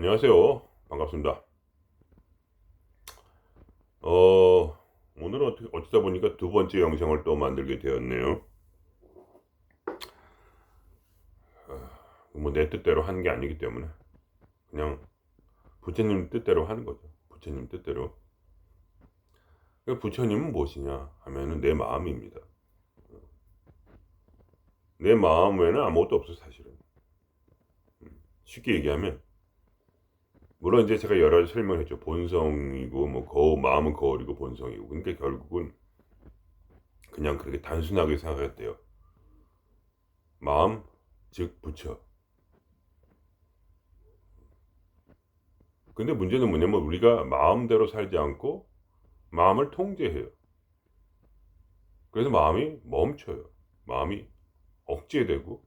안녕하세요. 반갑습니다. 오늘은 어쩌다 보니까 두 번째 영상을 또 만들게 되었네요. 뭐 내 뜻대로 하는 게 아니기 때문에 그냥 부처님 뜻대로 하는 거죠. 부처님 뜻대로. 부처님은 무엇이냐 하면은 내 마음입니다. 내 마음 외에는 아무것도 없어 사실은. 쉽게 얘기하면 물론 이제 제가 여러 가지 설명했죠. 본성이고 뭐 마음은 거울이고 본성이고. 그러니까 결국은 그냥 그렇게 단순하게 생각했대요. 마음 즉 부처. 근데 문제는 뭐냐면 우리가 마음대로 살지 않고 마음을 통제해요. 그래서 마음이 멈춰요. 마음이 억제되고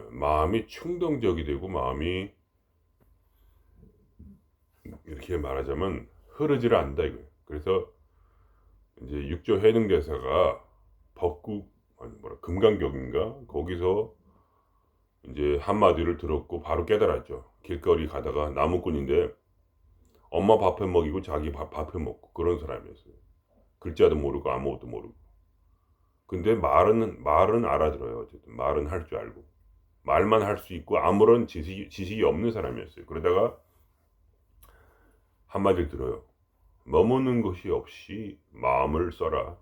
마음이 충동적이 되고 마음이 이렇게 말하자면 흐르지를 않는다 이거예요. 그래서 이제 육조 해능대사가 법국 아니 뭐라 금강경인가 거기서 이제 한마디를 들었고 바로 깨달았죠. 길거리 가다가 나무꾼인데 엄마 밥해 먹이고 자기 밥해 먹고 그런 사람이었어요. 글자도 모르고 아무것도 모르고. 근데 말은 알아들어요. 어쨌든 말은 할 줄 알고 말만 할 수 있고 아무런 지식이 없는 사람이었어요. 그러다가 한마디를 들어요. 머무는 것이 없이 마음을 써라.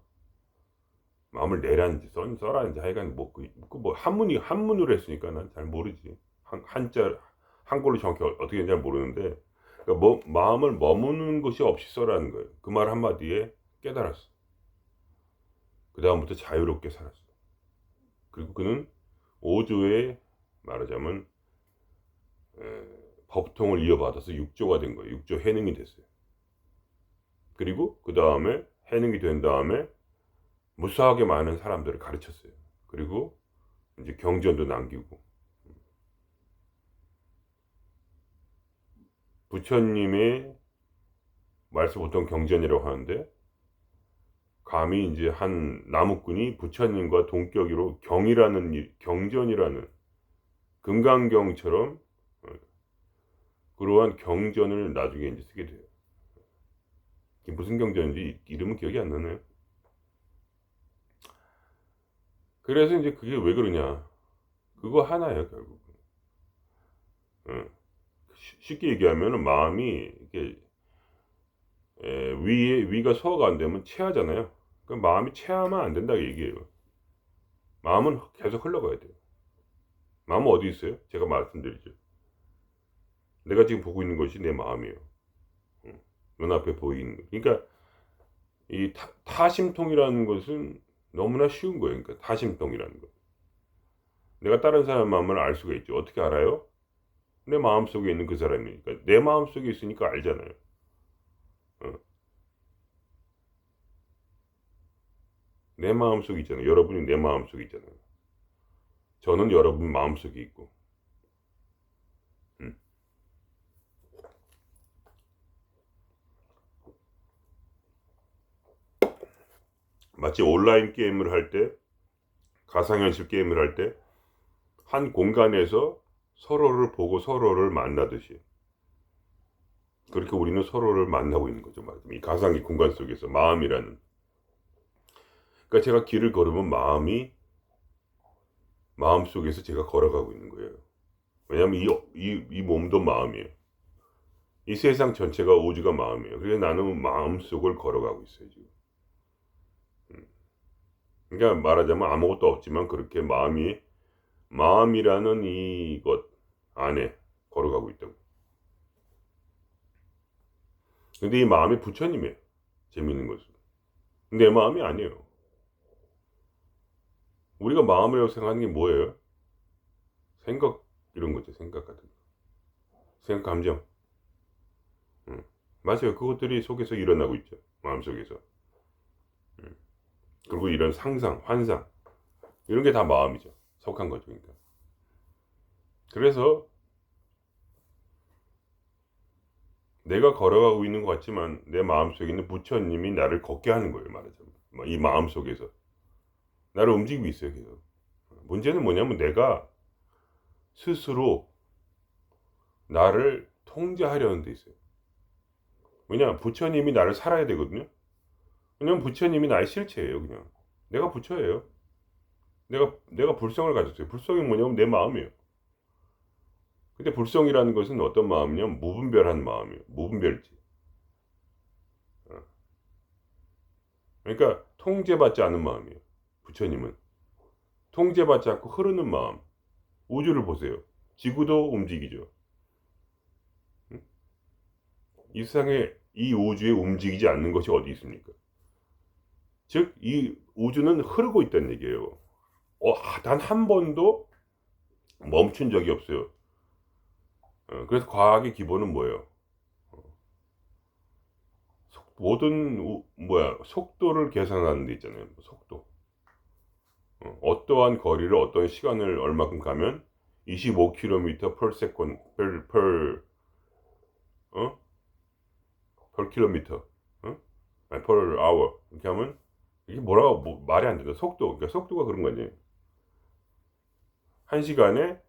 마음을 내라는지 써라는지 하여간 뭐 한문으로 했으니까 난 잘 모르지. 한자 한글로 정확히 어떻게 되는지 잘 모르는데 그러니까 마음을 머무는 것이 없이 써라는 거예요. 그 말 한마디에 깨달았어. 그 다음부터 자유롭게 살았어. 그리고 그는 오조에 말하자면 법통을 이어받아서 육조가 된 거예요. 육조 해능이 됐어요. 그리고 그 다음에 해능이 된 다음에 무수하게 많은 사람들을 가르쳤어요. 그리고 이제 경전도 남기고 부처님의 말씀 보통 경전이라고 하는데 감히 이제 한 나무꾼이 부처님과 동격으로 경전이라는 금강경처럼 그러한 경전을 나중에 이제 쓰게 돼요. 이게 무슨 경전인지 이름은 기억이 안 나네요. 그래서 이제 그게 왜 그러냐. 그거 하나예요, 결국. 쉽게 얘기하면 마음이 이렇게 위가 소화가 안 되면 체하잖아요. 그 마음이 체하면 안 된다 얘기예요. 마음은 계속 흘러가야 돼요. 마음은 어디 있어요? 제가 말씀드리죠. 내가 지금 보고 있는 것이 내 마음이에요. 눈앞에 보이는 거. 그러니까 이 타심통이라는 것은 너무나 쉬운 거예요. 그러니까 타심통이라는 거. 내가 다른 사람 마음을 알 수가 있죠. 어떻게 알아요? 내 마음 속에 있는 그 사람이니까. 내 마음 속에 있으니까 알잖아요. 어. 내 마음 속에 있잖아요. 여러분이 내 마음 속에 있잖아요. 저는 여러분 마음 속에 있고. 음. 마치 온라인 게임을 할 때, 가상현실 게임을 할 때, 한 공간에서 서로를 보고 서로를 만나듯이. 그렇게 우리는 서로를 만나고 있는 거죠. 이 가상의 공간 속에서 마음이라는. 그러니까 제가 길을 걸으면 마음 속에서 제가 걸어가고 있는 거예요. 왜냐하면 이 몸도 마음이에요. 이 세상 전체가 오지가 마음이에요. 그래서 나는 마음 속을 걸어가고 있어요, 지금. 그러니까 말하자면 아무것도 없지만 그렇게 마음이라는 이것 안에 걸어가고 있다고. 근데 이 마음이 부처님이에요. 재밌는 것은. 내 마음이 아니에요. 우리가 마음이라고 생각하는 게 뭐예요? 생각, 이런 거죠. 생각 같은 거. 생각, 감정. 맞아요. 그것들이 속에서 일어나고 있죠. 마음속에서. 그리고 이런 상상, 환상. 이런 게 다 마음이죠. 속한 거죠. 그러니까. 그래서 내가 걸어가고 있는 것 같지만 내 마음속에 있는 부처님이 나를 걷게 하는 거예요. 말하자면. 이 마음속에서. 나를 움직이고 있어요. 계속. 문제는 뭐냐면 내가 스스로 나를 통제하려는 데 있어요. 왜냐, 부처님이 나를 살아야 되거든요. 왜냐면 부처님이 나의 실체예요. 그냥 내가 부처예요. 내가 불성을 가졌어요. 불성이 뭐냐면 내 마음이에요. 근데 불성이라는 것은 어떤 마음이냐면 무분별한 마음이에요. 무분별지. 어. 그러니까 통제받지 않은 마음이에요. 부처님은 통제받지 않고 흐르는 마음. 우주를 보세요. 지구도 움직이죠. 응? 이 세상에 이 우주에 움직이지 않는 것이 어디 있습니까? 즉, 이 우주는 흐르고 있다는 얘기예요. 단 한 번도 멈춘 적이 없어요. 그래서 과학의 기본은 뭐예요? 모든 속도를 계산하는 데 있잖아요. 속도. 어떠한 거리를 어떤 시간을 얼마큼 가면 25km per second 어? per kilometer 아니, per hour 이렇게 하면 이게 뭐라고 말이 안 된다. 속도. 그러니까 속도가 그런 거 아니에요. 1시간에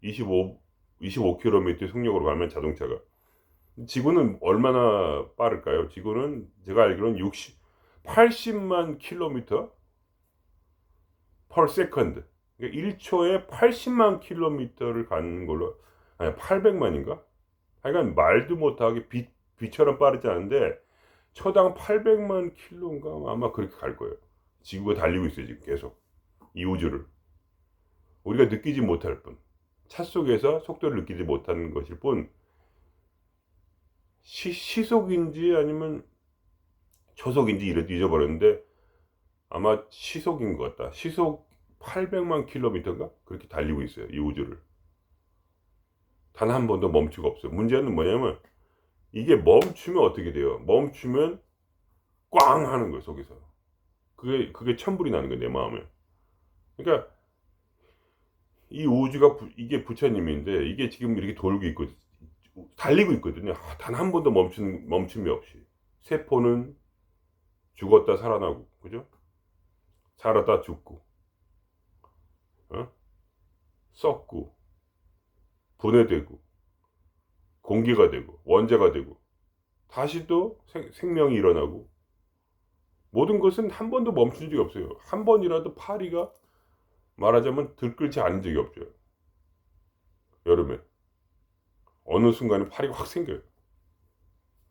25km 속력으로 가면 자동차가 지구는 얼마나 빠를까요? 지구는 제가 알기로는 80만 킬로미터 per second. 그러니까 1초에 80만 킬로미터를 가는 걸로, 아니 800만인가? 하여간 말도 못하게 빛처럼 빠르지 않은데 초당 800만 킬로인가 아마 그렇게 갈 거예요. 지구가 달리고 있어요 지금 계속 이 우주를. 우리가 느끼지 못할 뿐, 차 속에서 속도를 느끼지 못하는 것일 뿐, 시속인지 아니면 초속인지 잊어버렸는데 아마 시속인 것 같다. 시속 800만 킬로미터인가? 그렇게 달리고 있어요. 이 우주를. 단 한 번도 멈추고 없어요. 문제는 뭐냐면 이게 멈추면 어떻게 돼요? 멈추면 꽝 하는 거예요. 속에서. 그게 천불이 나는 거예요. 내 마음에. 그러니까 이 우주가 이게 부처님인데 이게 지금 이렇게 돌고 있고 달리고 있거든요. 단 한 번도 멈춤이 없이. 세포는 죽었다 살아나고, 그죠? 살았다 죽고, 어? 썩고, 분해되고, 공기가 되고, 원자가 되고, 다시 또 생명이 일어나고, 모든 것은 한 번도 멈춘 적이 없어요. 한 번이라도 파리가 말하자면 들끓지 않은 적이 없죠. 여름에. 어느 순간에 파리가 확 생겨요.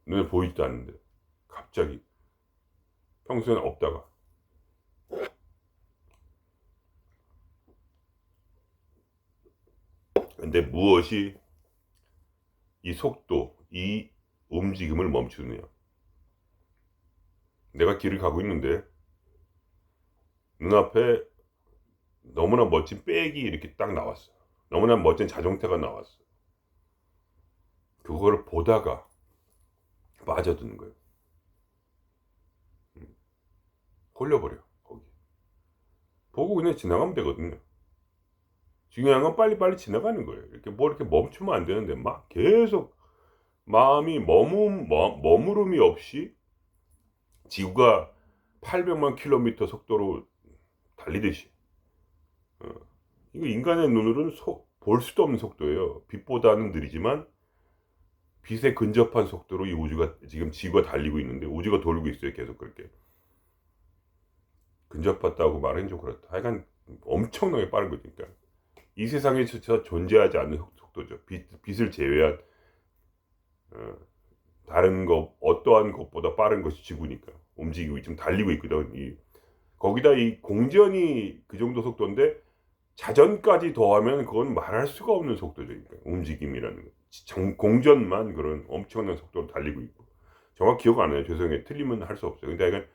눈에 보이지도 않는데. 갑자기. 평소에는 없다가. 근데 무엇이 이 속도, 이 움직임을 멈추느냐. 내가 길을 가고 있는데 눈앞에 너무나 멋진 백이 이렇게 딱 나왔어. 너무나 멋진 자동차가 나왔어. 그거를 보다가 빠져드는 거예요. 홀려버려. 거기. 보고 그냥 지나가면 되거든요. 중요한 건 빨리빨리 지나가는 거예요. 이렇게 멈추면 안 되는데 막 계속 마음이 머무름이 없이 지구가 800만 킬로미터 속도로 달리듯이. 이거 인간의 눈으로는 볼 수도 없는 속도예요. 빛보다는 느리지만 빛에 근접한 속도로 이 우주가 지금 지구가 달리고 있는데 우주가 돌고 있어요. 계속 그렇게. 근접했다고 말하긴 좀 그렇다. 하여간 엄청나게 빠른 거니까. 이 세상에 존재하지 않는 속도죠. 빛을 제외한 다른 것 어떠한 것보다 빠른 것이 지구니까 움직이고 지금 달리고 있거든. 거기다 이 공전이 그 정도 속도인데 자전까지 더하면 그건 말할 수가 없는 속도죠. 그러니까 움직임이라는 거. 공전만 그런 엄청난 속도로 달리고 있고. 정확히 기억 안 나요. 죄송해요. 틀리면 할 수 없어요. 근데 약간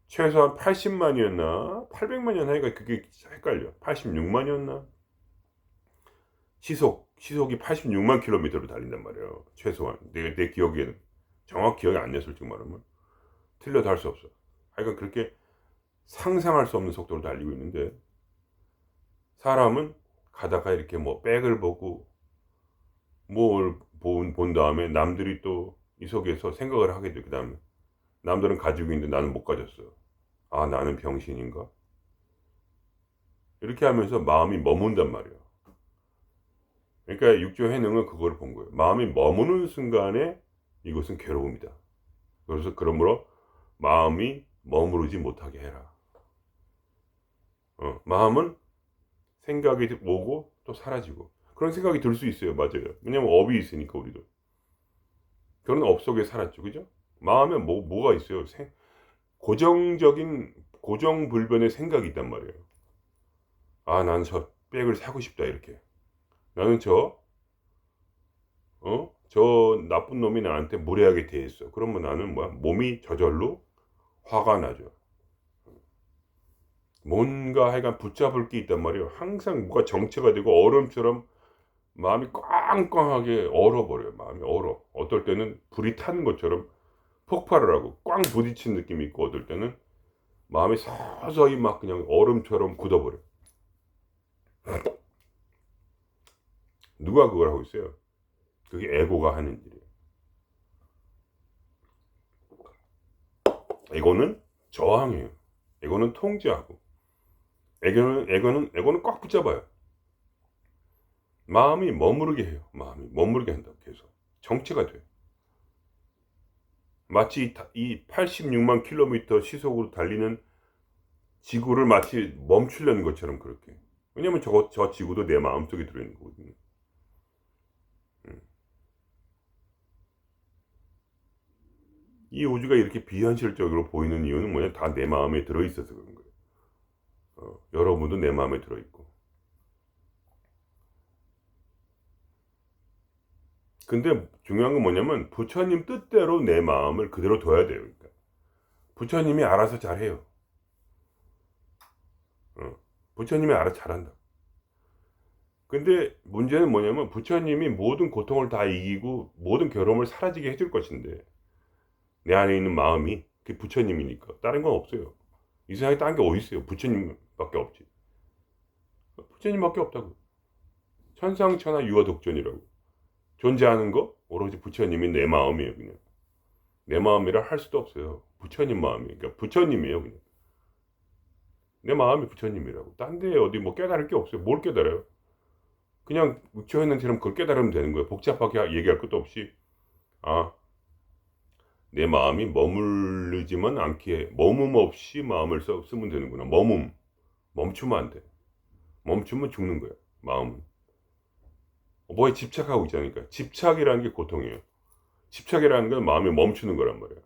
최소한 80만이었나 800만이었나 하니까 그게 헷갈려. 86만이었나 시속이 86만 킬로미터로 달린단 말이에요. 최소한 내 기억에는 정확히 기억이 안 나요. 솔직히 말하면 틀려도 할 수 없어. 하여간 그렇게 상상할 수 없는 속도로 달리고 있는데 사람은 가다가 이렇게 뭐 백을 보고 뭘 본 다음에 남들이 또 이 속에서 생각을 하게 돼. 그 다음에 남들은 가지고 있는데 나는 못 가졌어. 아, 나는 병신인가? 이렇게 하면서 마음이 머문단 말이에요. 그러니까 육조 해능은 그걸 본 거예요. 마음이 머무는 순간에 이것은 괴로움이다. 그래서 그러므로 마음이 머무르지 못하게 해라. 마음은 생각이 오고 또 사라지고 그런 생각이 들 수 있어요. 맞아요. 왜냐면 업이 있으니까 우리도. 그런 업 속에 살았죠. 그죠? 마음에 뭐가 있어요? 고정적인 고정불변의 생각이 있단 말이에요. 아, 나는 저 백을 사고 싶다 이렇게. 나는 저 나쁜 놈이 나한테 무례하게 대했어. 그러면 나는 뭐야? 몸이 저절로 화가 나죠. 뭔가 하여간 붙잡을 게 있단 말이에요. 항상 뭐가 정체가 되고 얼음처럼 마음이 꽝꽝하게 얼어버려요. 마음이 얼어. 어떨 때는 불이 타는 것처럼 폭발을 하고 꽝 부딪힌 느낌이 있고 어떨 때는 마음이 서서히 막 그냥 얼음처럼 굳어버려요. 누가 그걸 하고 있어요? 그게 에고가 하는 일이에요. 에고는 저항해요. 에고는 통제하고. 에고는 꽉 붙잡아요. 마음이 머무르게 해요. 마음이 머무르게 한다고 계속. 정체가 돼요. 마치 이 86만 킬로미터 시속으로 달리는 지구를 마치 멈추려는 것처럼 그렇게. 왜냐면 저 지구도 내 마음속에 들어있는 거거든요. 이 우주가 이렇게 비현실적으로 보이는 이유는 뭐냐? 다 내 마음에 들어있어서 그런 거예요. 여러분도 내 마음에 들어있고. 근데 중요한 건 뭐냐면 부처님 뜻대로 내 마음을 그대로 둬야 돼요. 그러니까. 부처님이 알아서 잘해요. 부처님이 알아서 잘한다. 근데 문제는 뭐냐면 부처님이 모든 고통을 다 이기고 모든 괴로움을 사라지게 해줄 것인데 내 안에 있는 마음이 그게 부처님이니까 다른 건 없어요. 이 세상에 다른 게 어디 있어요? 부처님밖에 없지. 부처님밖에 없다고. 천상천하 유아독존이라고. 존재하는 거 오로지 부처님이 내 마음이에요. 그냥 내 마음이라 할 수도 없어요. 부처님 마음이에요. 그러니까 부처님이에요. 그냥 내 마음이 부처님이라고. 딴 데 어디 뭐 깨달을 게 없어요. 뭘 깨달아요? 그냥 육조했는처럼 그걸 깨달으면 되는 거예요. 복잡하게 얘기할 것도 없이 아, 내 마음이 머무르지만 않게 머문 없이 마음을 쓰면 되는구나. 멈추면 안 돼. 멈추면 죽는 거야. 마음은. 뭐에 집착하고 있잖아요. 그러니까 집착이라는 게 고통이에요. 집착이라는 건 마음이 멈추는 거란 말이야.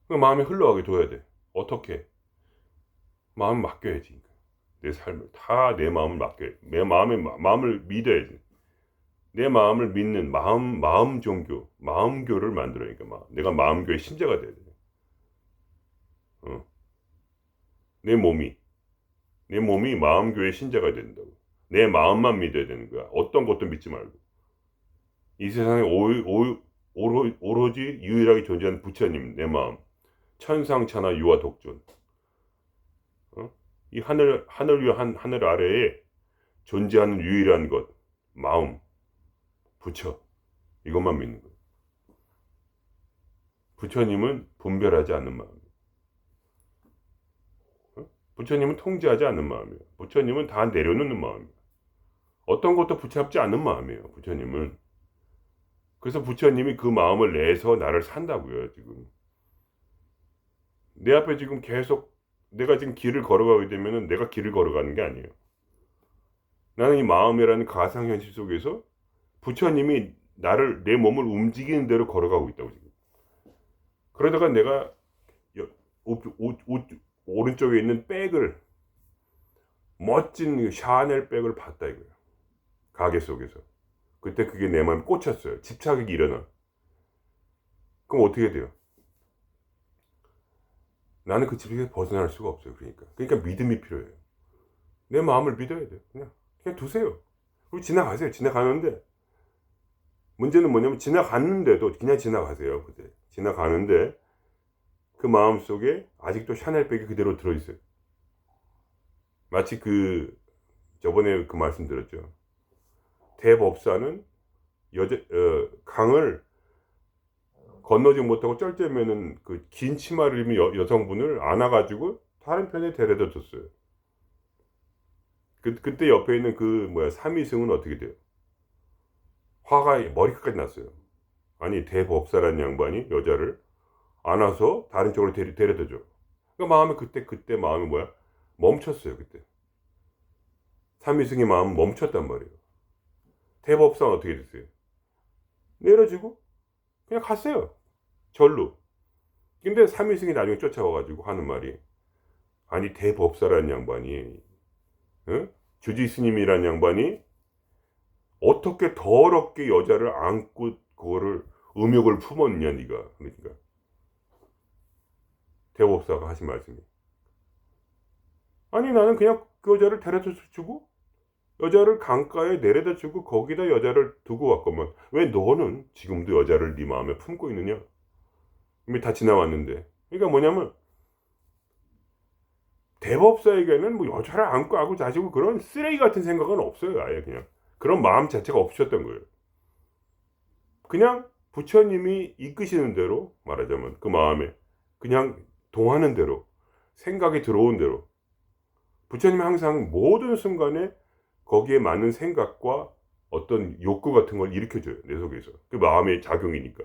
그 마음이 흘러가게 둬야 돼. 어떻게? 마음 맡겨야지. 내 삶을 다 내 마음을 맡겨야 돼. 내 마음을 믿어야지. 내 마음을 믿는 마음 종교, 마음교를 만들어야니까 내가 마음교의 신자가 돼야 돼. 어. 내 몸이 마음교의 신자가 된다고. 내 마음만 믿어야 되는 거야. 어떤 것도 믿지 말고. 이 세상에 오로지 유일하게 존재하는 부처님, 내 마음. 천상천하 유아 독존. 이 하늘 위와 하늘 아래에 존재하는 유일한 것, 마음, 부처. 이것만 믿는 거예요. 부처님은 분별하지 않는 마음. 부처님은 통제하지 않는 마음이에요. 부처님은 다 내려놓는 마음이에요. 어떤 것도 붙잡지 않는 마음이에요. 부처님은. 그래서 부처님이 그 마음을 내서 나를 산다고요. 지금. 내 앞에 지금 계속 내가 지금 길을 걸어가게 되면은 내가 길을 걸어가는 게 아니에요. 나는 이 마음이라는 가상현실 속에서 부처님이 내 몸을 움직이는 대로 걸어가고 있다고 지금. 그러다가 내가 오른쪽에 있는 백을 멋진 샤넬 백을 봤다 이거예요. 가게 속에서. 그때 그게 내 마음에 꽂혔어요. 집착이 일어나. 그럼 어떻게 돼요? 나는 그 집착에서 벗어날 수가 없어요. 그러니까 믿음이 필요해요. 내 마음을 믿어야 돼요. 그냥 두세요. 그리고 지나가세요. 지나가는데 문제는 뭐냐면 지나갔는데도 그냥 지나가세요. 그때 지나가는데 그 마음 속에 아직도 샤넬백이 그대로 들어있어요. 마치 저번에 그 말씀 드렸죠. 대법사는 강을 건너지 못하고 쩔쩔매는 그 긴 치마를 입은 여성분을 안아가지고 다른 편에 데려다 줬어요. 그때 옆에 있는 삼위승은 어떻게 돼요? 화가 머리끝까지 났어요. 아니 대법사라는 양반이 여자를 안아서 다른 쪽으로 데려다 줘. 그러니까 마음이 그때 마음이 뭐야? 멈췄어요. 그때 삼위승의 마음은 멈췄단 말이에요. 대법사는 어떻게 됐어요? 내려주고 그냥 갔어요. 절로. 근데 삼위승이 나중에 쫓아와가지고 하는 말이, 아니 대법사라는 양반이, 주지 스님이라는 양반이 어떻게 더럽게 여자를 안고 그거를 음욕을 품었냐 네가. 그러니까 대법사가 하신 말씀이, 아니 나는 그냥 그 여자를 데려다 주고 여자를 강가에 내려다 주고 거기다 여자를 두고 왔건만 왜 너는 지금도 여자를 네 마음에 품고 있느냐. 이미 다 지나왔는데. 그러니까 뭐냐면 대법사에게는 뭐 여자를 안고 하고 자시고 그런 쓰레기 같은 생각은 없어요. 아예 그냥 그런 마음 자체가 없으셨던 거예요. 그냥 부처님이 이끄시는 대로, 말하자면 그 마음에 그냥 동하는 대로, 생각이 들어온 대로, 부처님이 항상 모든 순간에 거기에 맞는 생각과 어떤 욕구 같은 걸 일으켜줘요. 내 속에서. 그 마음의 작용이니까.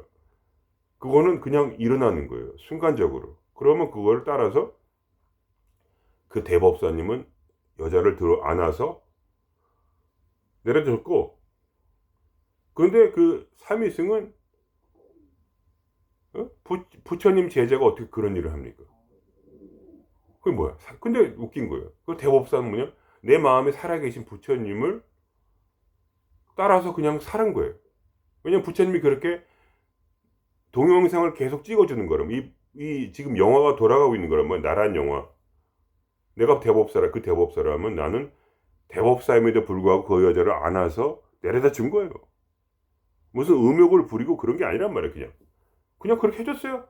그거는 그냥 일어나는 거예요. 순간적으로. 그러면 그걸 따라서 그 대법사님은 여자를 들어 안아서 내려줬고, 그런데 그 삼위승은, 부처님 제자가 어떻게 그런 일을 합니까? 그게 뭐야? 근데 웃긴 거예요. 그 대법사는 뭐냐? 내 마음에 살아계신 부처님을 따라서 그냥 사는 거예요. 왜냐면 부처님이 그렇게 동영상을 계속 찍어주는 거라면, 이 지금 영화가 돌아가고 있는 거라면, 나란 영화. 내가 그 대법사라면 나는 대법사임에도 불구하고 그 여자를 안아서 내려다 준 거예요. 무슨 음욕을 부리고 그런 게 아니란 말이에요. 그냥 그렇게 해줬어요.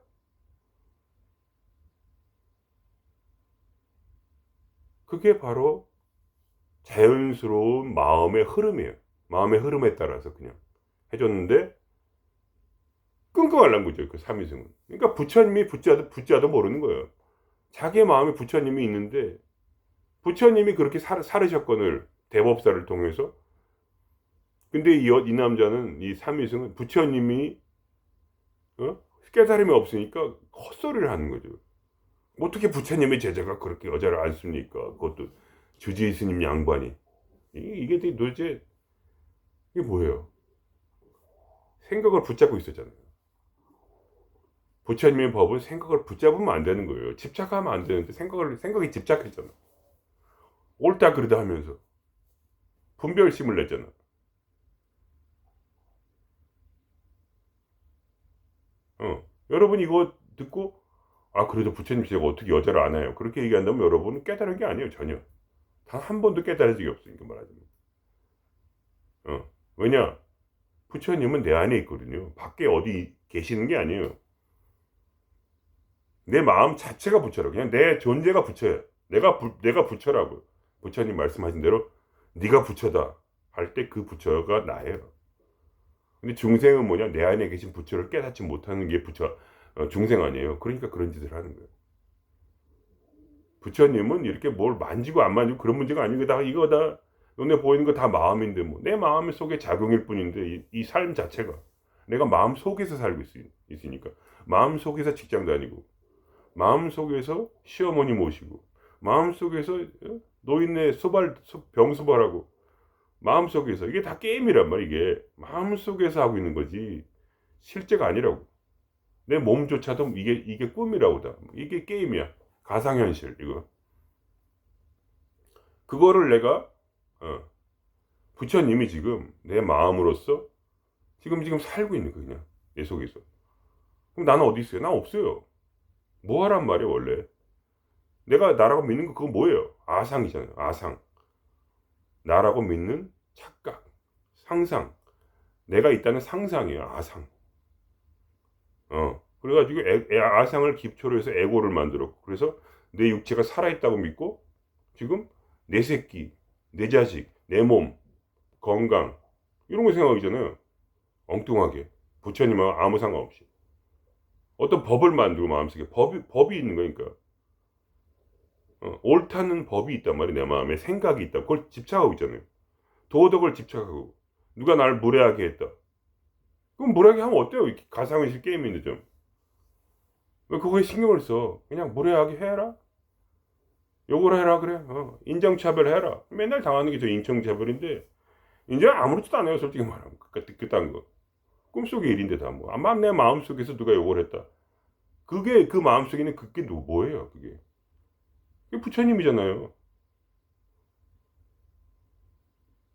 그게 바로 자연스러운 마음의 흐름이에요. 마음의 흐름에 따라서 그냥 해줬는데 끙끙 앓는 거죠. 그 삼위승은. 그러니까 부처님이 붙자도 모르는 거예요. 자기의 마음에 부처님이 있는데 부처님이 그렇게 살으셨거늘 대법사를 통해서. 근데 이 남자는, 이 삼위승은 부처님이 깨달음이 없으니까 헛소리를 하는 거죠. 어떻게 부처님의 제자가 그렇게 여자를 안 씁니까? 그것도 주지 스님 양반이. 이게 도대체 이게 뭐예요? 생각을 붙잡고 있었잖아요. 부처님의 법은 생각을 붙잡으면 안 되는 거예요. 집착하면 안 되는데 생각이 집착했잖아. 옳다 그르다 하면서 분별심을 냈잖아. 여러분 이거 듣고, 아 그래도 부처님 제가 어떻게 여자를 안 해요? 그렇게 얘기한다면 여러분은 깨달은 게 아니에요. 전혀. 단 한 번도 깨달은 적이 없으니까 말하자면. 왜냐? 부처님은 내 안에 있거든요. 밖에 어디 계시는 게 아니에요. 내 마음 자체가 부처라고. 그냥 내 존재가 부처야. 내가 부처라고. 부처님 말씀하신 대로 네가 부처다 할 때 그 부처가 나예요. 근데 중생은 뭐냐? 내 안에 계신 부처를 깨닫지 못하는 게 중생 아니에요. 그러니까 그런 짓을 하는 거예요. 부처님은 이렇게 뭘 만지고 안 만지고 그런 문제가 아니고 이거 다 눈에 보이는 거 다 마음인데 뭐 내 마음 속에 작용일 뿐인데 이 삶 자체가 내가 마음 속에서 살고 있으니까 마음 속에서 직장 다니고 마음 속에서 시어머니 모시고 마음 속에서 노인네 병수발하고 마음 속에서 이게 다 게임이란 말이야. 이게 마음 속에서 하고 있는 거지 실제가 아니라고. 내 몸조차도 이게 꿈이라고. 다 이게 게임이야. 가상현실. 이거 그거를 내가 부처님이 지금 내 마음으로서 지금 살고 있는 거야. 그냥 내 속에서. 그럼 나는 어디 있어요? 나 없어요. 뭐 하란 말이야 원래. 내가 나라고 믿는 거 그거 뭐예요? 아상이잖아요. 아상. 나라고 믿는 착각, 상상. 내가 있다는 상상이에요. 아상. 그래가지고 아상을 기초로 해서 에고를 만들었고, 그래서 내 육체가 살아있다고 믿고 지금 내 새끼, 내 자식, 내 몸, 건강 이런 거 생각하잖아요. 엉뚱하게. 부처님하고 아무 상관없이 어떤 법을 만들고 마음속에 법이 있는 거니까. 옳다는 법이 있단 말이에요. 내 마음에 생각이 있다. 그걸 집착하고 있잖아요. 도덕을 집착하고 누가 나를 무례하게 했다. 그럼 무례하게 하면 어때요? 가상현실 게임인데 좀. 왜 그거에 신경을 써? 그냥 무례하게 해라. 욕을 해라 그래. 인정차별 해라. 맨날 당하는 게 저 인정차별인데 이제 아무렇지도 않아요. 솔직히 말하면 그딴 거. 꿈속의 일인데 다 뭐. 아마 내 마음속에서 누가 욕을 했다. 그게 그 마음속에 있는 그게 뭐예요? 그게 부처님이잖아요.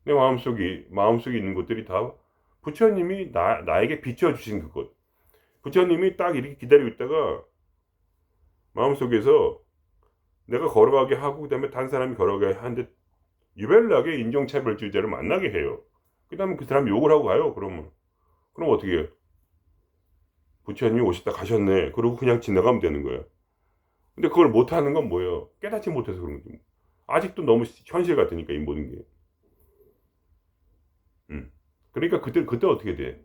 내 마음속에 있는 것들이 다 부처님이 나에게 비춰주신 그것. 부처님이 딱 이렇게 기다리고 있다가 마음속에서 내가 걸어가게 하고 그다음에 다른 사람이 걸어가게 하는데 유별나게 인종차별주의자를 만나게 해요. 그다음에 그 사람이 욕을 하고 가요. 그럼 어떻게 해요? 부처님이 오셨다 가셨네. 그러고 그냥 지나가면 되는 거예요. 근데 그걸 못하는 건 뭐예요? 깨닫지 못해서 그런 거지. 아직도 너무 현실 같으니까 이 모든 게. 그러니까 그때 어떻게 돼?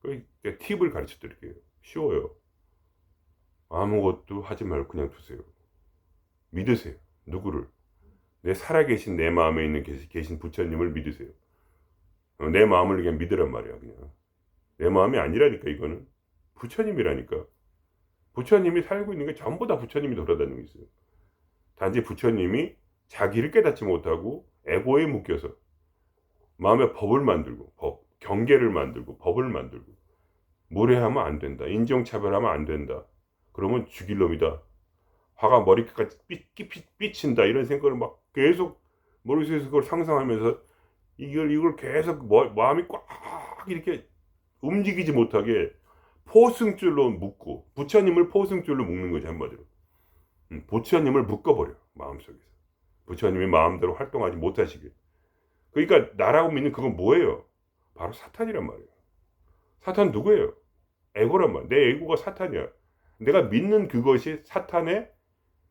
그 팁을 가르쳐 드릴게요. 쉬워요. 아무것도 하지 말고 그냥 두세요. 믿으세요. 누구를? 살아계신 내 마음에 있는 계신 부처님을 믿으세요. 내 마음을 그냥 믿으란 말이야. 그냥 내 마음이 아니라니까. 이거는 부처님이라니까. 부처님이 살고 있는 게 전부 다 부처님이 돌아다니고 있어요. 단지 부처님이 자기를 깨닫지 못하고 에고에 묶여서 마음에 법을 만들고 경계를 만들고 법을 만들고 무례하면 안 된다. 인종차별하면 안 된다. 그러면 죽일 놈이다. 화가 머리끝까지 삐친다. 이런 생각을 막 계속 머릿속에서 그걸 상상하면서 이걸 계속 마음이 꽉 이렇게 움직이지 못하게 포승줄로 묶고 부처님을 포승줄로 묶는 거지 한마디로. 부처님을 묶어버려 마음속에서. 부처님이 마음대로 활동하지 못하시게. 그러니까 나라고 믿는 그건 뭐예요? 바로 사탄이란 말이에요. 사탄 누구예요? 에고란 말이야. 내 에고가 사탄이야. 내가 믿는 그것이 사탄의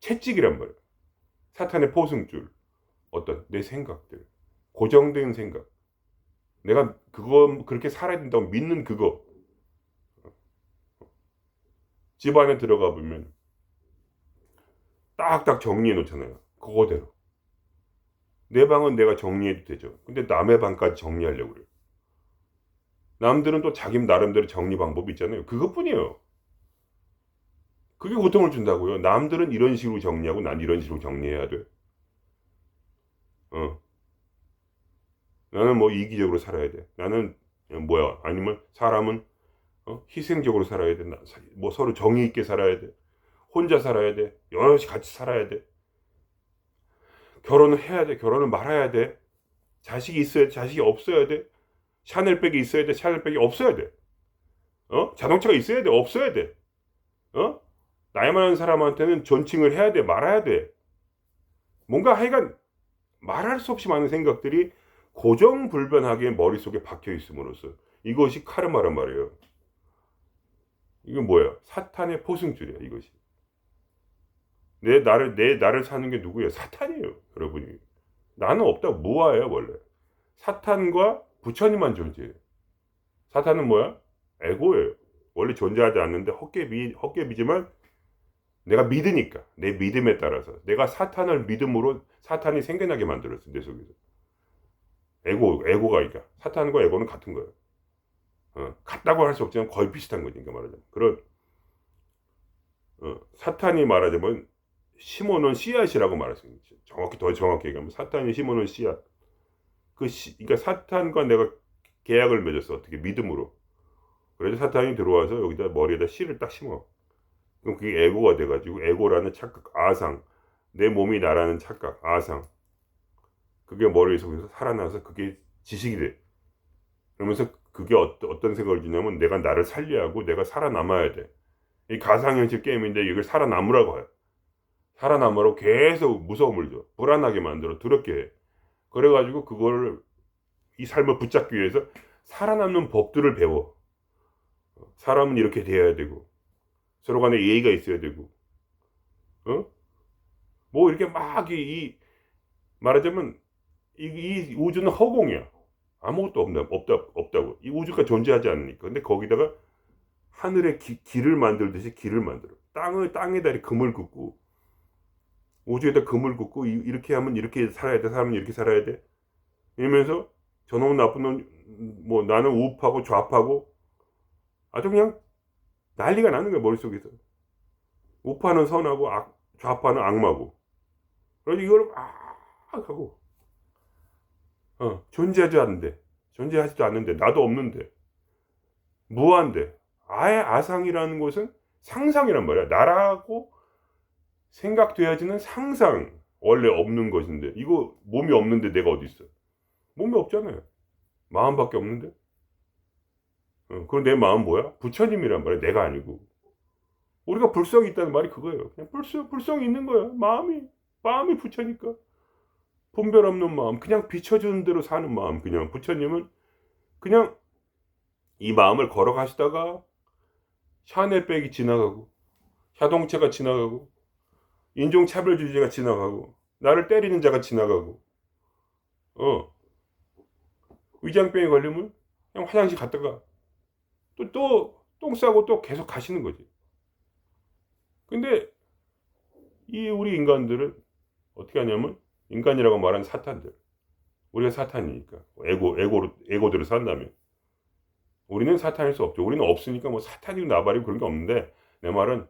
채찍이란 말이야. 사탄의 포승줄. 어떤 내 생각들. 고정된 생각. 내가 그렇게 살아야 된다고 믿는 그거. 집 안에 들어가 보면 딱딱 정리해 놓잖아요. 그거대로. 내 방은 내가 정리해도 되죠. 근데 남의 방까지 정리하려고 그래요. 남들은 또 자기 나름대로 정리 방법이 있잖아요. 그것뿐이에요. 그게 고통을 준다고요. 남들은 이런 식으로 정리하고 난 이런 식으로 정리해야 돼. 나는 뭐 이기적으로 살아야 돼. 나는 뭐야? 아니면 사람은 희생적으로 살아야 돼. 뭐 서로 정의 있게 살아야 돼. 혼자 살아야 돼. 여럿이 같이 살아야 돼. 결혼을 해야 돼. 결혼을 말아야 돼. 자식이 있어야 돼. 자식이 없어야 돼. 샤넬백이 있어야 돼. 샤넬백이 없어야 돼. 자동차가 있어야 돼. 없어야 돼. 나이 많은 사람한테는 존칭을 해야 돼. 말아야 돼. 뭔가 하여간 말할 수 없이 많은 생각들이 고정불변하게 머릿속에 박혀 있음으로써 이것이 카르마란 말이에요. 이건 뭐야? 사탄의 포승줄이야, 이것이. 내 나를 사는 게 누구예요? 사탄이에요, 여러분이. 나는 없다. 무아예요, 원래. 사탄과 부처님만 존재해요. 사탄은 뭐야? 에고예요. 원래 존재하지 않는데 헛개비지만 내가 믿으니까, 내 믿음에 따라서 내가 사탄을 믿음으로 사탄이 생겨나게 만들었어, 내 속에서. 에고가 그러니까 사탄과 에고는 같은 거예요. 같다고 할 수 없지만 거의 비슷한 거니까 말하자면. 그런 사탄이 말하자면 심어놓은 씨앗이라고 말했습니다. 더 정확히 얘기하면 사탄이 심어놓은 씨앗. 그러니까 사탄과 내가 계약을 맺었어. 어떻게 믿음으로. 그래서 사탄이 들어와서 여기다 머리에다 씨를 딱 심어. 그럼 그게 에고가 돼가지고 에고라는 착각, 아상, 내 몸이 나라는 착각, 아상. 그게 머릿속에서 살아나서 그게 지식이 돼. 그러면서 그게 어떤 생각을 주냐면 내가 나를 살려야 하고 내가 살아남아야 돼. 이 가상현실 게임인데 이걸 살아남으라고 해요. 살아남으라고 계속 무서움을 줘. 불안하게 만들어. 두렵게 해. 그래가지고 그걸 이 삶을 붙잡기 위해서 살아남는 법들을 배워. 사람은 이렇게 돼야 되고 서로 간에 예의가 있어야 되고 뭐 이렇게 막 말하자면 이 우주는 허공이야. 아무것도 없다고. 이 우주가 존재하지 않으니까. 근데 거기다가 하늘에 길을 만들듯이 길을 만들어. 땅에다 금을 긋고 우주에다 금을 긋고 이렇게 하면 이렇게 살아야 돼. 사람은 이렇게 살아야 돼. 이러면서 저놈은 나쁜 놈, 뭐 나는 우파고 좌파고 아주 그냥 난리가 나는 거야, 머릿속에서. 우파는 선하고 좌파는 악마고. 그래서 이걸 하고 존재하지도 않는데 나도 없는데 무한데 아예 아상이라는 것은 상상이란 말이야. 나라고 생각되어지는 상상. 원래 없는 것인데 이거 몸이 없는데 내가 어디 있어? 몸이 없잖아요. 마음밖에 없는데. 그럼 내 마음 뭐야? 부처님이란 말이야. 내가 아니고. 우리가 불성이 있다는 말이 그거예요. 그냥 불성이 있는 거야. 마음이 부처니까. 분별 없는 마음, 그냥 비춰주는 대로 사는 마음. 그냥 부처님은 그냥 이 마음을 걸어가시다가 샤넬백이 지나가고, 자동차가 지나가고, 인종차별주의자가 지나가고, 나를 때리는 자가 지나가고, 위장병에 걸리면 그냥 화장실 갔다가 또 똥 싸고 또 계속 가시는 거지. 근데 이 우리 인간들은 어떻게 하냐면, 인간이라고 말하는 사탄들, 우리가 사탄이니까 에고대로 산다면 우리는 사탄일 수 없죠. 우리는 없으니까 뭐 사탄이고 나발이고 그런 게 없는데, 내 말은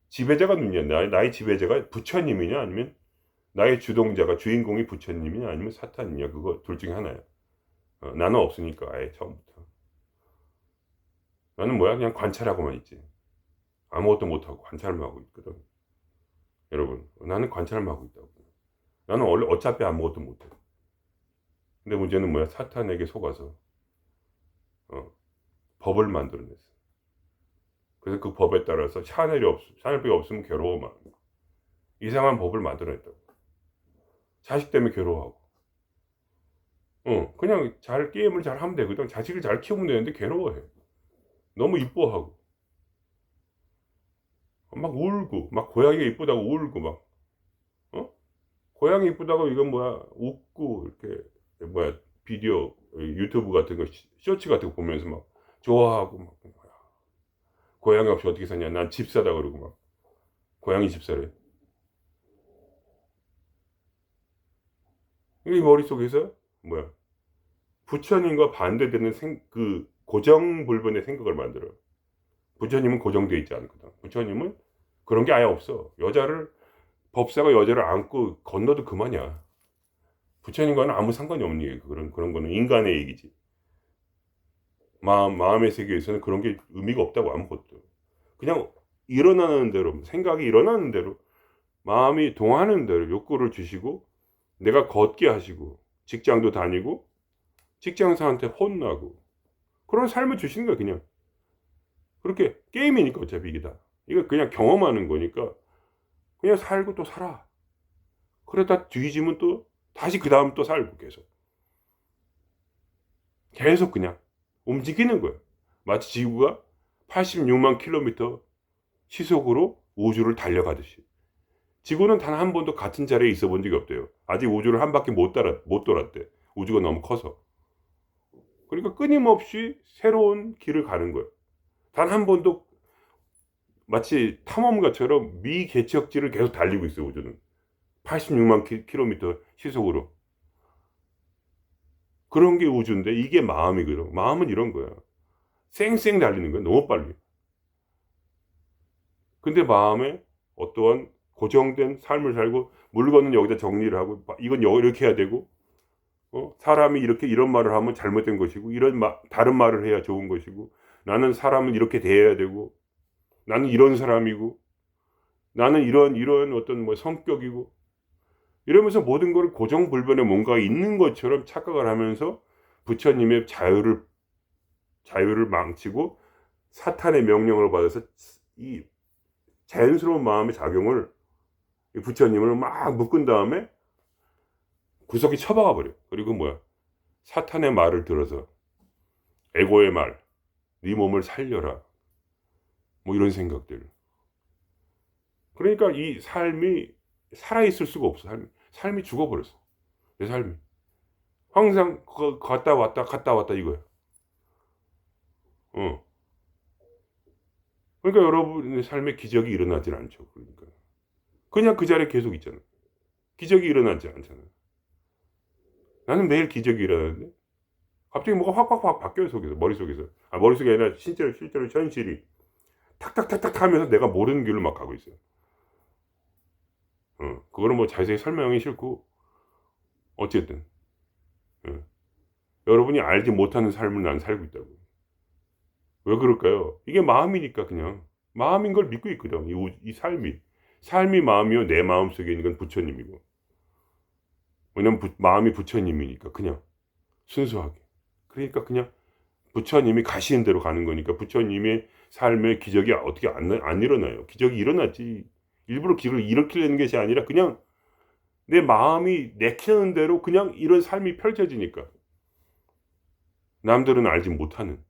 지배자가 누구냐? 나의 지배자가 부처님이냐, 아니면 나의 주동자가 주인공이 부처님이냐, 아니면 사탄이냐? 그거 둘 중에 하나야. 나는 없으니까 아예 처음부터. 나는 뭐야? 그냥 관찰하고만 있지. 아무것도 못하고 관찰만 하고 있거든. 여러분, 나는 관찰만 하고 있다고. 나는 원래 어차피 아무것도 못해. 근데 문제는 뭐야? 사탄에게 속아서 법을 만들어냈어. 그래서 그 법에 따라서 샤넬백이 없으면 괴로워만. 이상한 법을 만들어냈다고. 자식 때문에 괴로워하고. 그냥 게임을 잘 하면 되거든. 자식을 잘 키우면 되는데 괴로워해. 너무 이뻐하고. 막 울고, 막 고양이가 이쁘다고 울고, 막, 고양이 이쁘다고 이건 뭐야, 웃고, 이렇게, 뭐야, 비디오, 유튜브 같은 거, 쇼츠 같은 거 보면서 막, 좋아하고, 막, 고양이 없이 어떻게 사냐. 난 집사다, 그러고 막, 고양이 집사래. 이 머릿속에서, 뭐야, 부처님과 반대되는 고정불변의 생각을 만들어. 부처님은 고정되어 있지 않거든. 부처님은 그런 게 아예 없어. 법사가 여자를 안고 건너도 그만이야. 부처님과는 아무 상관이 없는 얘기. 그런 거는 인간의 얘기지. 마음의 세계에서는 그런 게 의미가 없다고, 아무것도. 그냥 일어나는 대로, 생각이 일어나는 대로, 마음이 동하는 대로 욕구를 주시고, 내가 걷게 하시고, 직장도 다니고, 직장사한테 혼나고, 그런 삶을 주시는 거야, 그냥. 그렇게 게임이니까 어차피 이게 다. 이거 그냥 경험하는 거니까 그냥 살고 또 살아. 그러다 뒤지면 또 다시 그 다음 또 살고 계속 그냥 움직이는 거야. 마치 지구가 86만 킬로미터 시속으로 우주를 달려가듯이. 지구는 단 한 번도 같은 자리에 있어 본 적이 없대요. 아직 우주를 한 바퀴 못 돌았대. 우주가 너무 커서. 그러니까 끊임없이 새로운 길을 가는 거예요. 단 한 번도 마치 탐험가처럼 미개척지를 계속 달리고 있어요. 우주는 86만 킬로미터 시속으로. 그런 게 우주인데 이게 마음이거든. 마음은 이런 거야. 쌩쌩 달리는 거야. 너무 빨리. 근데 마음에 어떠한 고정된 삶을 살고, 물건은 여기다 정리를 하고, 이건 이렇게 해야 되고, 사람이 이런 말을 하면 잘못된 것이고, 다른 말을 해야 좋은 것이고, 나는 사람은 이렇게 대해야 되고, 나는 이런 사람이고, 나는 이런 어떤 뭐 성격이고, 이러면서 모든 걸 고정불변에 뭔가 있는 것처럼 착각을 하면서 부처님의 자유를 망치고 사탄의 명령을 받아서 이 자연스러운 마음의 작용을, 부처님을 막 묶은 다음에 구석에 처박아 버려. 그리고 뭐야, 사탄의 말을 들어서, 에고의 말, 네 몸을 살려라, 뭐 이런 생각들. 그러니까 이 삶이 살아있을 수가 없어. 삶이 죽어버렸어. 내 삶이 항상 갔다 왔다 이거야. 그러니까 여러분의 삶에 기적이 일어나질 않죠. 그러니까 그냥 그 자리에 계속 있잖아. 기적이 일어나지 않잖아. 나는 매일 기적이 일어나는데 갑자기 뭐가 확 바뀌어요, 속에서, 머릿속에서. 머릿속이 아니라 실제로 현실이 탁탁탁탁 하면서 내가 모르는 길로 막 가고 있어요. 그거는 뭐 자세히 설명하기 싫고, 어쨌든. 여러분이 알지 못하는 삶을 난 살고 있다고. 왜 그럴까요? 이게 마음이니까, 그냥. 마음인 걸 믿고 있거든, 이 삶이. 삶이 마음이요, 내 마음 속에 있는 건 부처님이고. 왜냐면 마음이 부처님이니까, 그냥. 순수하게. 그러니까 그냥 부처님이 가시는 대로 가는 거니까, 부처님의 삶의 기적이 어떻게 안 일어나요. 기적이 일어났지. 일부러 기적을 일으키려는 것이 아니라 그냥 내 마음이 내키는 대로 그냥 이런 삶이 펼쳐지니까. 남들은 알지 못하는,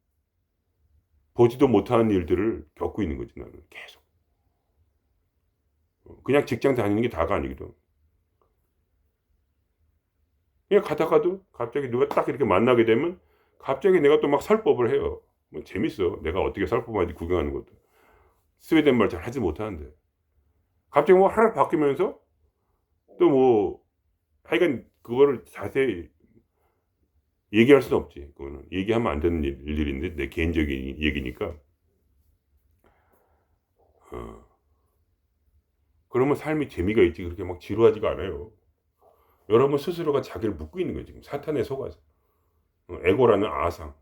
보지도 못하는 일들을 겪고 있는 거지, 나는 계속. 그냥 직장 다니는 게 다가 아니거든. 그냥 가다가도 갑자기 누가 딱 이렇게 만나게 되면 갑자기 내가 또 막 설법을 해요. 뭐 재밌어. 내가 어떻게 설법하는지 구경하는 것도. 스웨덴 말 잘 하지 못하는데. 갑자기 뭐 하나 바뀌면서 또 뭐, 하여간 그거를 자세히 얘기할 수는 없지. 그거는 얘기하면 안 되는 일인데, 내 개인적인 얘기니까. 그러면 삶이 재미가 있지. 그렇게 막 지루하지가 않아요. 여러분 스스로가 자기를 묶고 있는 거예요, 지금. 사탄에 속아서. 에고라는 아상.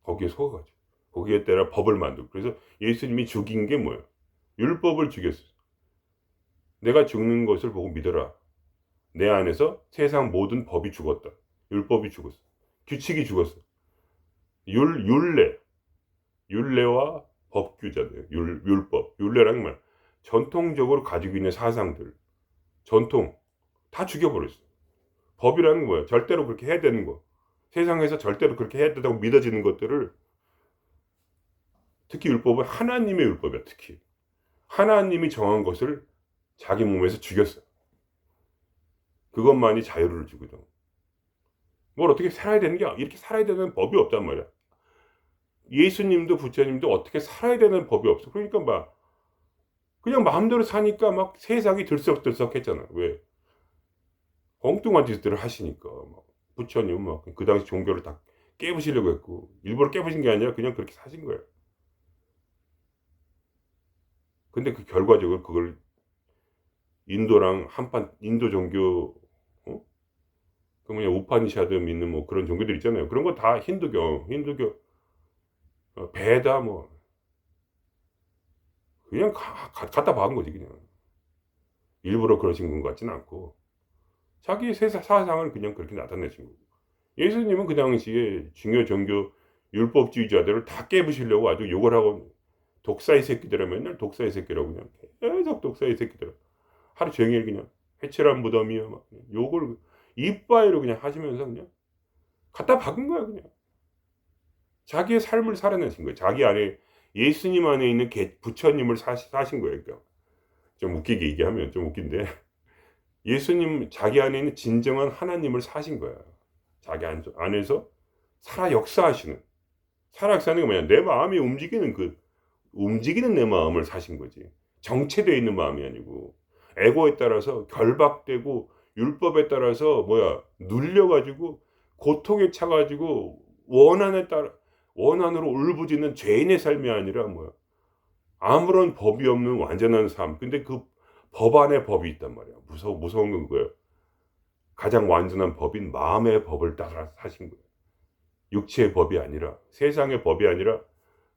거기에 속아가지고. 거기에 따라 법을 만들고. 그래서 예수님이 죽인 게 뭐예요? 율법을 죽였어요. 내가 죽는 것을 보고 믿어라. 내 안에서 세상 모든 법이 죽었다. 율법이 죽었어. 규칙이 죽었어. 율례와 법규잖아요. 율법. 율례라는 말. 전통적으로 가지고 있는 사상들. 전통. 다 죽여버렸어. 법이라는 거야. 절대로 그렇게 해야 되는 거. 세상에서 절대로 그렇게 해야 된다고 믿어지는 것들을, 특히 율법은 하나님의 율법이야. 특히 하나님이 정한 것을 자기 몸에서 죽였어. 그것만이 자유를 주거든. 뭘 어떻게 살아야 되는 게, 이렇게 살아야 되는 법이 없단 말이야. 예수님도 부처님도 어떻게 살아야 되는 법이 없어. 그러니까 막 그냥 마음대로 사니까 막 세상이 들썩들썩 했잖아. 왜? 엉뚱한 짓들을 하시니까. 막 부처님은 막 그 당시 종교를 다 깨부시려고 했고, 일부러 깨부신 게 아니라 그냥 그렇게 사신 거야. 근데 그 결과적으로 그걸 인도랑 한판, 인도 종교, 그 뭐냐, 우파니샤드 믿는 뭐 그런 종교들 있잖아요. 그런 거 다 힌두교, 베다 뭐, 그냥 갖다 박은 거지, 그냥. 일부러 그러신 것 같지는 않고, 자기 사상을 그냥 그렇게 나타내신 거고. 예수님은 그 당시에 중요 종교 율법주의자들을 다 깨부시려고 아주 욕을 하고, 독사의 새끼들아, 맨날 독사의 새끼라고 그냥 계속 독사의 새끼들아. 하루 종일 그냥 해체란 무덤이야 막 욕을 이빠이로 그냥 하시면서 그냥 갖다 박은 거야, 그냥. 자기의 삶을 살아내신 거예요. 자기 안에, 예수님 안에 있는 부처님을 사신 거예요. 그러니까 좀 웃기게 얘기하면 좀 웃긴데, 예수님 자기 안에 있는 진정한 하나님을 사신 거야. 자기 안에서 살아 역사하시는. 살아 역사하는 게 뭐냐? 내 마음이 움직이는 내 마음을 사신 거지. 정체되어 있는 마음이 아니고, 에고에 따라서 결박되고, 율법에 따라서 눌려가지고, 고통에 차가지고, 원한으로 울부짖는 죄인의 삶이 아니라 아무런 법이 없는 완전한 삶. 근데 그 법 안에 법이 있단 말이야. 무서운 건 그거예요. 가장 완전한 법인 마음의 법을 따라 사신 거예요. 육체의 법이 아니라, 세상의 법이 아니라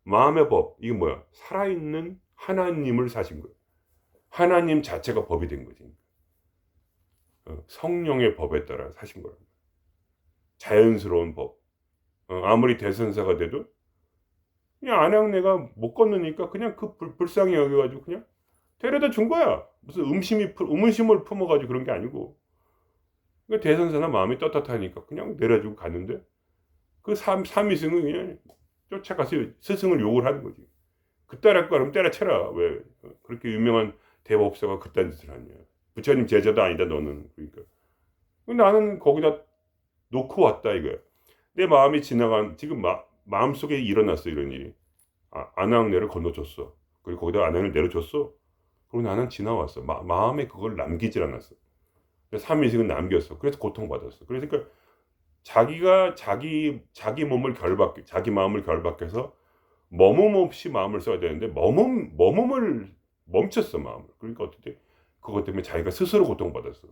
마음의 법. 이게 살아있는 하나님을 사신 거예요. 하나님 자체가 법이 된 거지. 성령의 법에 따라 사신 거예요. 자연스러운 법. 아무리 대선사가 돼도 그냥 안양내가 못 건너니까 그냥 그 불쌍히 여겨가지고 그냥 데려다 준 거야. 무슨 음심을 품어가지고 그런 게 아니고. 그러니까 대선사나 마음이 떳떳하니까 그냥 내려주고 갔는데, 그 삼위승은 그냥 쫓아가서 스승을 욕을 하는 거지. 그따라 그럼 때려쳐라. 왜 그렇게 유명한 대법사가 그딴 짓을 하냐. 부처님 제자도 아니다 너는. 그러니까 나는 거기다 놓고 왔다 이거야. 내 마음이 지나간, 지금 마음속에 일어났어 이런 일이. 안양내를 건너줬어. 그리고 거기다 안양을 내려줬어. 그리고 나는 지나왔어. 마음에 그걸 남기질 않았어. 삼위승은 남겼어. 그래서 고통받았어. 그러니까 자기가 자기 몸을 자기 마음을 결박해서 머문 없이 마음을 써야 되는데 머문을 멈췄어 마음을. 그러니까 어떻게 그것 때문에 자기가 스스로 고통받았어.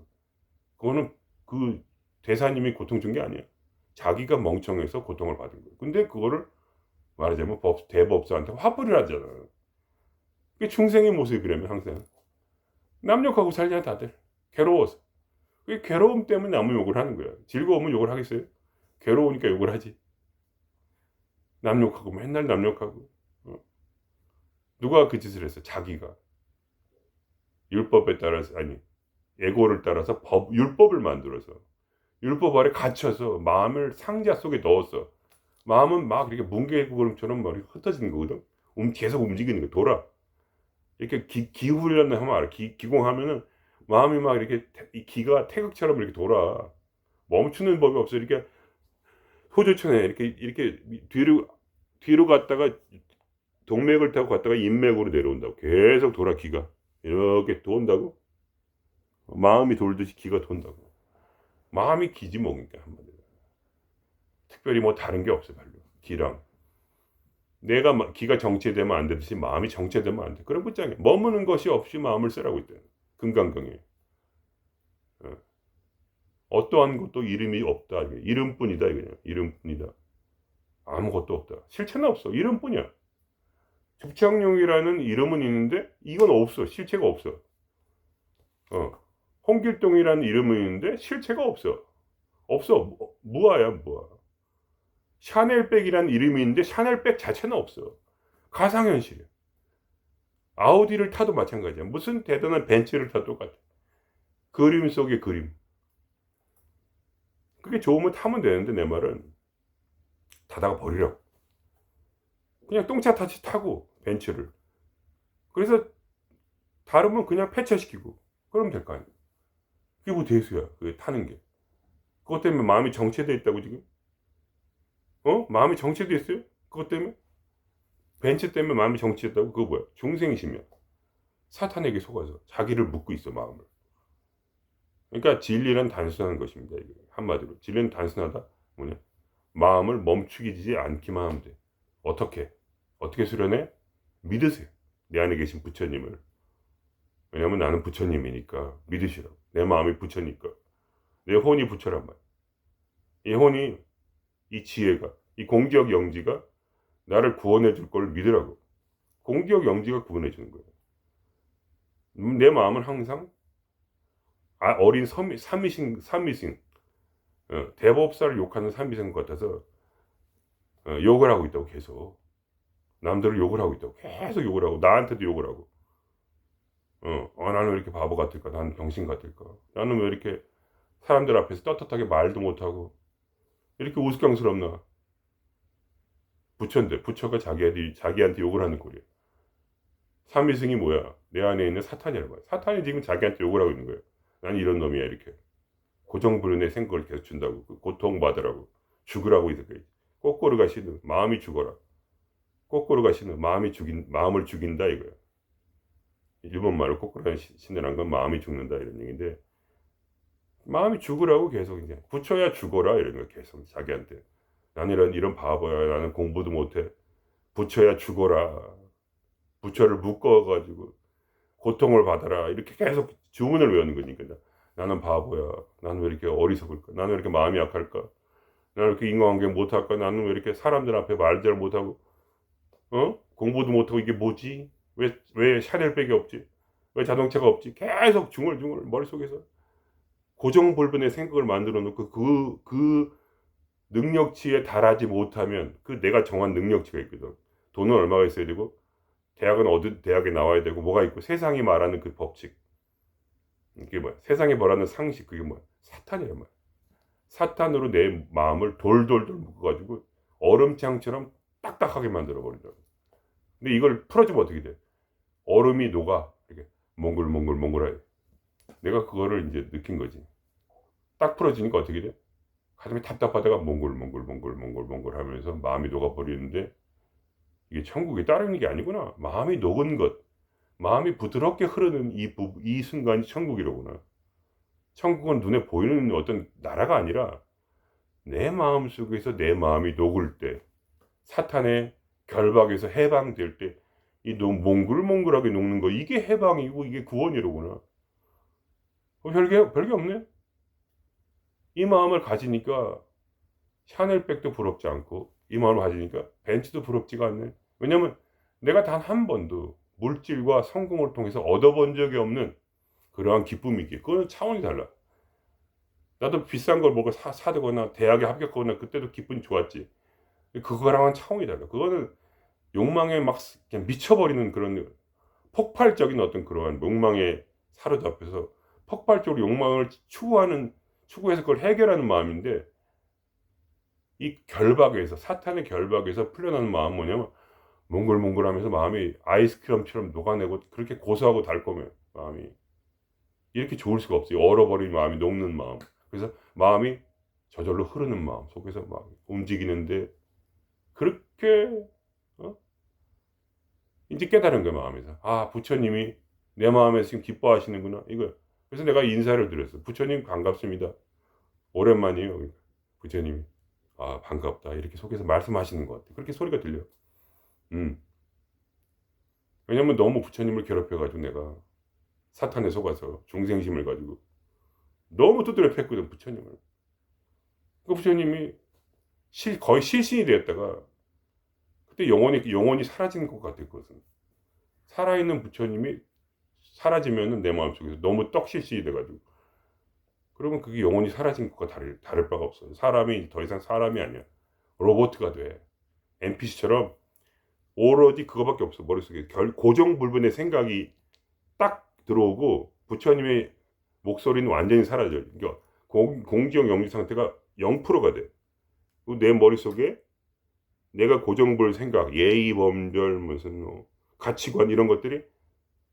그거는 그 대사님이 고통 준 게 아니야. 자기가 멍청해서 고통을 받은 거야. 근데 그거를 말하자면 대법사한테 화풀이를 하잖아. 그게 중생의 모습이라면 항상 남욕하고 살잖아 다들. 괴로워서. 그 괴로움 때문에 남의 욕을 하는 거야. 즐거우면 욕을 하겠어요? 괴로우니까 욕을 하지. 남욕하고 맨날 남욕하고. 누가 그 짓을 했어? 자기가. 율법에 따라서 아니 예고를 따라서 율법을 만들어서 율법 아래 갇혀서 마음을 상자 속에 넣었어. 마음은 막 이렇게 뭉게구름처럼 막 흩어지는 거거든. 계속 움직이는 거 돌아. 이렇게 기후라는 하면 알아. 기공하면은 마음이 막 이렇게 이 기가 태극처럼 이렇게 돌아. 멈추는 법이 없어. 이렇게 호주천에 이렇게 뒤로 갔다가 동맥을 타고 갔다가 인맥으로 내려온다고. 계속 돌아 기가 이렇게 돈다고. 마음이 돌듯이 기가 돈다고. 마음이 기지 뭐니까 한마디로. 특별히 뭐 다른 게 없어 별로. 기랑 내가 기가 정체되면 안 되듯이 마음이 정체되면 안 돼. 그런 것장에 머무는 것이 없이 마음을 쓰라고 있대. 금강경에. 어떠한 것도 이름이 없다. 이름뿐이다. 그냥 이름뿐이다. 아무것도 없다. 실체는 없어. 이름뿐이야. 죽창룡이라는 이름은 있는데 이건 없어. 실체가 없어. 홍길동이라는 이름은 있는데 실체가 없어. 없어. 무아야 무아. 샤넬백이라는 이름이 있는데 샤넬백 자체는 없어. 가상현실이야. 아우디를 타도 마찬가지야. 무슨 대단한 벤츠를 타도 똑같아. 그림 속의 그림. 그게 좋으면 타면 되는데 내 말은 타다가 버리라고. 그냥 똥차 타치 타고 벤츠를. 그래서 다르면 그냥 폐차시키고 그러면 될 거 아니야. 그게 뭐 대수야. 그게 타는 게. 그것 때문에 마음이 정체돼 있다고 지금? 마음이 정체돼 있어요? 그것 때문에? 벤츠 때문에 마음이 정체됐다고? 그거 뭐야? 중생심이야. 사탄에게 속아서 자기를 묶고 있어 마음을. 그러니까 진리는 단순한 것입니다. 이게. 한마디로 진리는 단순하다. 뭐냐? 마음을 멈추지 않기만 하면 돼. 어떻게 수련해? 믿으세요. 내 안에 계신 부처님을. 왜냐면 나는 부처님이니까 믿으시라고. 내 마음이 부처니까. 내 혼이 부처란 말이야. 이 혼이, 이 지혜가, 이 공기역 영지가 나를 구원해 줄 걸 믿으라고. 공기역 영지가 구원해 주는 거야. 내 마음은 항상 어린 삼위신 대법사를 욕하는 삼위신 같아서 욕을 하고 있다고. 계속 남들을 욕을 하고 있다고. 계속 욕을 하고 나한테도 욕을 하고. 나는 왜 이렇게 바보 같을까? 나는 병신 같을까? 나는 왜 이렇게 사람들 앞에서 떳떳하게 말도 못하고 이렇게 우스꽝스럽나? 부처인데 부처가 자기한테 욕을 하는 꼴이야. 삼위승이 뭐야? 내 안에 있는 사탄이란 말이야. 사탄이 지금 자기한테 욕을 하고 있는 거야. 난 이런 놈이야 이렇게. 고정불변의 생각을 계속 준다고. 고통받으라고. 죽으라고 이렇게. 꼬꼬르가 신은 마음이 죽어라. 꼬꼬르가 신은 마음을 죽인다 이거야. 일본 말로 꼬꼬르가 신으란 건 마음이 죽는다 이런 얘기인데 마음이 죽으라고 계속 이제 부처야 죽어라 이런 거 계속 자기한테. 나는 이런 바보야. 나는 공부도 못해. 부처야 죽어라. 부처를 묶어가지고 고통을 받아라. 이렇게 계속 주문을 외우는 거니까. 나는 바보야. 나는 왜 이렇게 어리석을까? 나는 왜 이렇게 마음이 약할까? 나는 왜 이렇게 인간관계 못할까? 나는 왜 이렇게 사람들 앞에 말 잘 못하고 공부도 못하고 이게 뭐지? 왜 샤넬백이 없지? 왜 자동차가 없지? 계속 중얼중얼 머릿속에서 고정불변의 생각을 만들어 놓고 그 능력치에 달하지 못하면 그 내가 정한 능력치가 있거든. 돈은 얼마가 있어야 되고 대학은 어느 대학에 나와야 되고 뭐가 있고 세상이 말하는 그 법칙. 그게 뭐야? 세상이 말하는 상식. 그게 뭐야? 사탄이란 말이야. 사탄으로 내 마음을 돌돌돌 묶어가지고 얼음장처럼 딱딱하게 만들어버린다고. 근데 이걸 풀어주면 어떻게 돼? 얼음이 녹아. 이렇게 몽글몽글몽글하게. 내가 그거를 이제 느낀 거지. 딱 풀어지니까 어떻게 돼? 가슴이 답답하다가 몽글몽글몽글몽글 하면서 마음이 녹아버리는데 이게 천국이 다른 게 아니구나. 마음이 녹은 것. 마음이 부드럽게 흐르는 이 순간이 천국이로구나. 천국은 눈에 보이는 어떤 나라가 아니라 내 마음 속에서 내 마음이 녹을 때, 사탄의 결박에서 해방될 때, 이 몽글몽글하게 녹는 거, 이게 해방이고 이게 구원이로구나. 별게 없네. 이 마음을 가지니까 샤넬백도 부럽지 않고, 이 마음을 가지니까 벤츠도 부럽지가 않네. 왜냐면 내가 단 한 번도 물질과 성공을 통해서 얻어본 적이 없는 그러한 기쁨이기에, 그건 차원이 달라. 나도 비싼 걸 뭐가 사거나 대학에 합격하거나 그때도 기분이 좋았지. 그거랑은 차원이 달라. 그거는 욕망에 막 그냥 미쳐버리는 그런 폭발적인 어떤 그러한 욕망에 사로잡혀서 폭발적으로 욕망을 추구해서 그걸 해결하는 마음인데, 이 결박에서, 사탄의 결박에서 풀려나는 마음은 뭐냐면 몽글몽글하면서 마음이 아이스크림처럼 녹아내고 그렇게 고소하고 달콤해. 마음이 이렇게 좋을 수가 없어요. 얼어버린 마음이 녹는 마음. 그래서 마음이 저절로 흐르는 마음 속에서 막 움직이는데, 그렇게 이제 깨달은 거야, 마음에서. 아, 부처님이 내 마음에서 지금 기뻐하시는구나, 이거. 그래서 내가 인사를 드렸어. 부처님 반갑습니다. 오랜만이에요. 부처님이 아, 반갑다, 이렇게 속에서 말씀하시는 것 같아. 그렇게 소리가 들려. 음. 왜냐면 너무 부처님을 괴롭혀가지고 내가 사탄에 속아서 중생심을 가지고 너무 두드려 팼거든, 부처님을. 그 부처님이 거의 실신이 되었다가 그때 영혼이 사라지는 것 같았거든. 살아있는 부처님이 사라지면은 내 마음속에서 너무 떡실신이 돼가지고, 그러면 그게 영혼이 사라진 것과 다를 바가 없어요. 사람이 더 이상 사람이 아니야. 로봇가 돼. NPC처럼 오로지 그거밖에 없어. 머릿속에 고정불변의 생각이 딱 들어오고 부처님의 목소리는 완전히 사라져요. 그러니까 공지영 영지 상태가 0%가 돼. 내 머릿속에 내가 고정볼 생각, 예의 범절, 무슨 가치관, 이런 것들이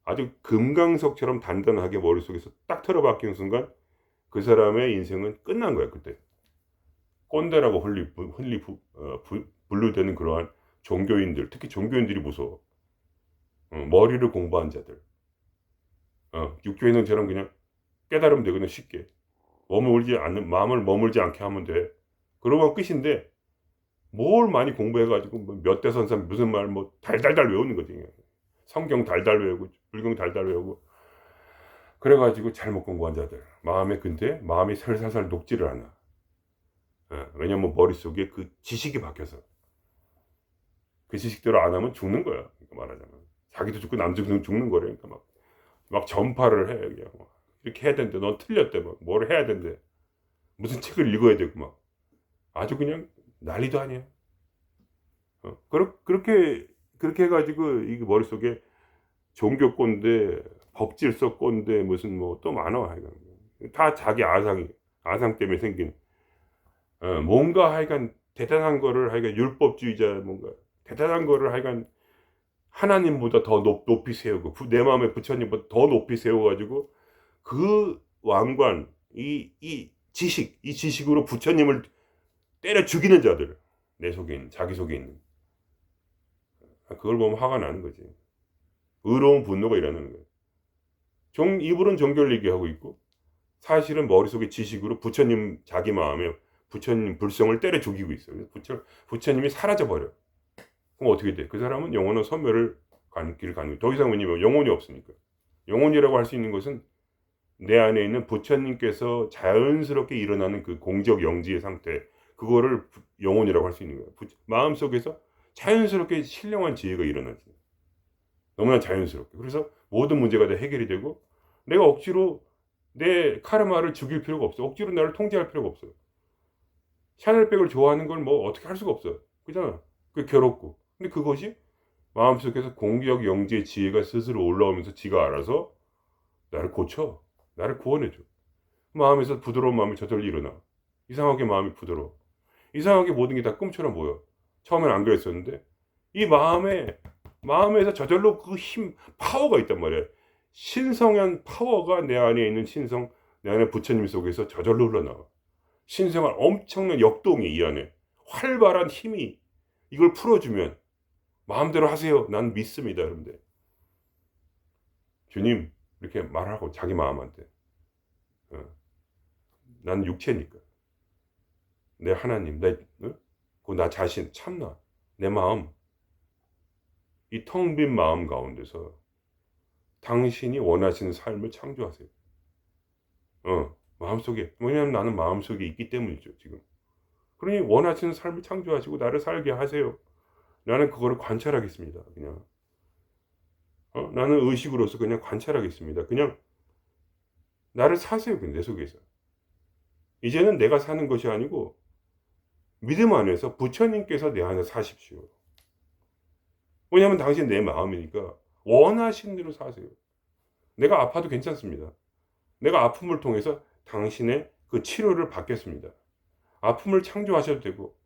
아주 금강석처럼 단단하게 머릿속에서 딱 틀어박히는 순간 그 사람의 인생은 끝난 거야. 그때 꼰대라고 분류되는 그러한 종교인들, 특히 종교인들이 무서워. 머리를 공부한 자들, 육교인은처럼 그냥 깨달으면 되거든. 쉽게 마음을 머물지 않게 하면 돼. 그러면 끝인데, 뭘 많이 공부해가지고 몇 대선상 무슨 말 뭐 달달달 외우는 거지. 성경 달달 외우고 불경 달달 외우고 그래가지고 잘못 공부한 자들 근데 마음이 살살살 녹지를 않아. 왜냐면 머릿속에 그 지식이 박혀서 그 지식대로 안 하면 죽는 거야. 그러니까 말하자면 자기도 죽고 남도 죽는 거래. 그러니까 막 전파를 해. 그냥 이렇게 해야 된대. 넌 틀렸대. 뭘 해야 된대. 무슨 책을 읽어야 되고 아주 그냥 난리도 아니야. 그렇게 해가지고 이게 머릿속에 종교꼰대, 법질서꼰대, 무슨 뭐 또 많아. 하여간 다 자기 아상 때문에 생긴 뭔가 하여간 대단한 거를, 하여간 율법주의자, 뭔가 대단한 거를 하여간 하나님보다 더 높이 세우고 내 마음에 부처님보다 더 높이 세워가지고 그 왕관, 이 지식으로 부처님을 때려 죽이는 자들, 내 속에 있는, 자기 속에 있는, 그걸 보면 화가 나는 거지. 의로운 분노가 일어나는 거예요. 입으로는 종교를 얘기하고 있고 사실은 머릿속에 지식으로 부처님, 자기 마음에 부처님 불성을 때려 죽이고 있어요. 부처님이 사라져버려. 그럼 어떻게 돼? 그 사람은 영원한 소멸을 길을 가는 거예요. 더 이상 왜냐면 영혼이 없으니까. 영혼이라고 할 수 있는 것은 내 안에 있는 부처님께서 자연스럽게 일어나는 그 공적 영지의 상태, 그거를 영혼이라고 할 수 있는 거예요. 마음속에서 자연스럽게 신령한 지혜가 일어나지. 너무나 자연스럽게. 그래서 모든 문제가 다 해결이 되고, 내가 억지로 내 카르마를 죽일 필요가 없어. 억지로 나를 통제할 필요가 없어요. 샤넬백을 좋아하는 걸 뭐 어떻게 할 수가 없어요. 그잖아. 그게 괴롭고. 근데 그것이 마음속에서 공적 영지의 지혜가 스스로 올라오면서 지가 알아서 나를 고쳐. 나를 구원해줘. 마음에서 부드러운 마음이 저절로 일어나. 이상하게 마음이 부드러워. 이상하게 모든 게 다 꿈처럼 보여. 처음엔 안 그랬었는데 이 마음에서 저절로 그 파워가 있단 말이야. 신성한 파워가 내 안에 있는 내 안에 부처님 속에서 저절로 흘러나와. 신성한 엄청난 역동이 이 안에 활발한 힘이, 이걸 풀어주면 마음대로 하세요. 난 믿습니다. 여러분들. 주님 이렇게 말하고 자기 마음한테 난 육체니까 내 하나님, 나 자신, 참나, 내 마음, 이 텅 빈 마음 가운데서 당신이 원하시는 삶을 창조하세요. 마음속에, 왜냐하면 나는 마음속에 있기 때문이죠, 지금. 그러니 원하시는 삶을 창조하시고 나를 살게 하세요. 나는 그거를 관찰하겠습니다. 그냥. 나는 의식으로서 그냥 관찰하겠습니다. 그냥 나를 사세요. 내 속에서. 이제는 내가 사는 것이 아니고 믿음 안에서 부처님께서 내 안에 사십시오. 왜냐하면 당신 내 마음이니까 원하시는 대로 사세요. 내가 아파도 괜찮습니다. 내가 아픔을 통해서 당신의 그 치료를 받겠습니다. 아픔을 창조하셔도 되고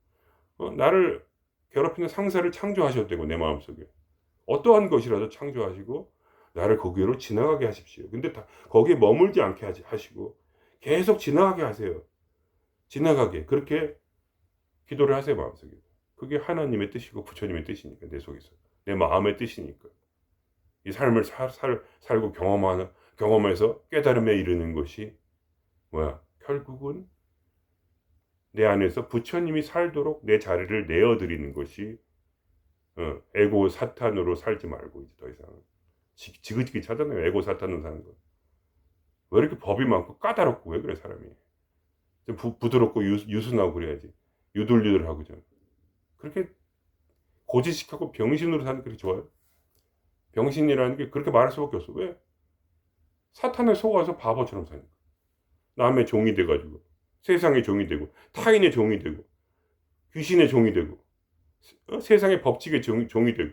나를 괴롭히는 상사를 창조하셔도 되고 내 마음속에 어떠한 것이라도 창조하시고 나를 거기로 지나가게 하십시오. 근데 거기에 머물지 않게 하시고 계속 지나가게 하세요. 지나가게 그렇게 기도를 하세요. 마음속에. 그게 하나님의 뜻이고 부처님의 뜻이니까 내 속에서 내 마음의 뜻이니까 이 삶을 살고 경험해서 깨달음에 이르는 것이 뭐야? 결국은 내 안에서 부처님이 살도록 내 자리를 내어드리는 것이 에고 사탄으로 살지 말고 이제 더 이상 지긋지긋 찾아내요. 에고 사탄으로 사는 거. 왜 이렇게 법이 많고 까다롭고 왜 그래 사람이? 좀 부드럽고 유순하고 그래야지. 유들유들하고 좀 그렇게 고지식하고 병신으로 사는 게 그렇게 좋아요? 병신이라는 게 그렇게 말할 수밖에 없어. 왜? 사탄에 속아서 바보처럼 사니까. 남의 종이 돼가지고 세상의 종이 되고 타인의 종이 되고 귀신의 종이 되고 세상의 법칙의 종이 되고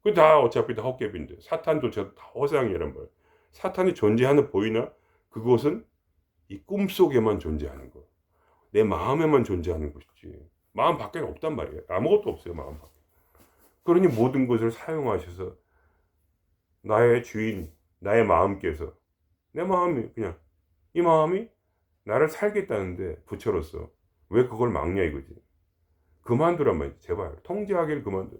그 다 어차피 다 헛개비인데 사탄도 다 허상이란 말. 사탄이 존재하는 보이나 그것은 이 꿈속에만 존재하는 거. 내 마음에만 존재하는 것이지 마음 밖에 없단 말이에요. 아무것도 없어요. 마음 밖에. 그러니 모든 것을 사용하셔서 나의 주인 나의 마음께서 내 마음이 그냥 이 마음이 나를 살겠다는데 부처로서 왜 그걸 막냐 이거지. 그만두란 말이지. 제발 통제하기를 그만둬.